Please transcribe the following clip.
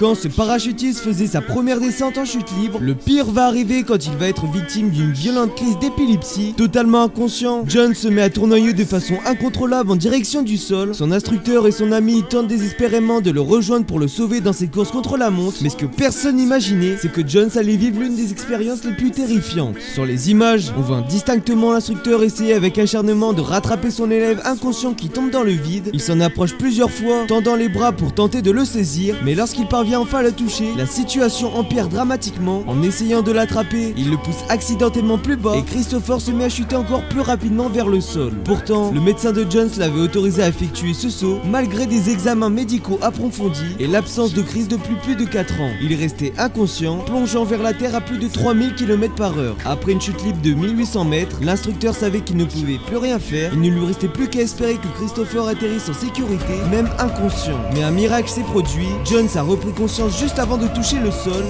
Quand ce parachutiste faisait sa première descente en chute libre, le pire va arriver quand il va être victime d'une violente crise d'épilepsie. Totalement inconscient, John se met à tournoyer de façon incontrôlable en direction du sol. Son instructeur et son ami tentent désespérément de le rejoindre pour le sauver dans ses courses contre la montre, mais ce que personne n'imaginait, c'est que John allait vivre l'une des expériences les plus terrifiantes. Sur les images, on voit distinctement l'instructeur essayer avec acharnement de rattraper son élève inconscient qui tombe dans le vide. Il s'en approche plusieurs fois, tendant les bras pour tenter de le saisir, mais lorsqu'il parvient enfin à le toucher, la situation empire dramatiquement. En essayant de l'attraper, il le pousse accidentellement plus bas et Christopher se met à chuter encore plus rapidement vers le sol. Pourtant, le médecin de Jones l'avait autorisé à effectuer ce saut malgré des examens médicaux approfondis et l'absence de crise depuis plus de 4 ans. Il restait inconscient, plongeant vers la terre à plus de 3000 km/h. Après une chute libre de 1800 mètres, l'instructeur savait qu'il ne pouvait plus rien faire. Il ne lui restait plus qu'à espérer que Christopher atterrisse en sécurité, même inconscient. Mais un miracle s'est produit. Jones a repris conscience juste avant de toucher le sol.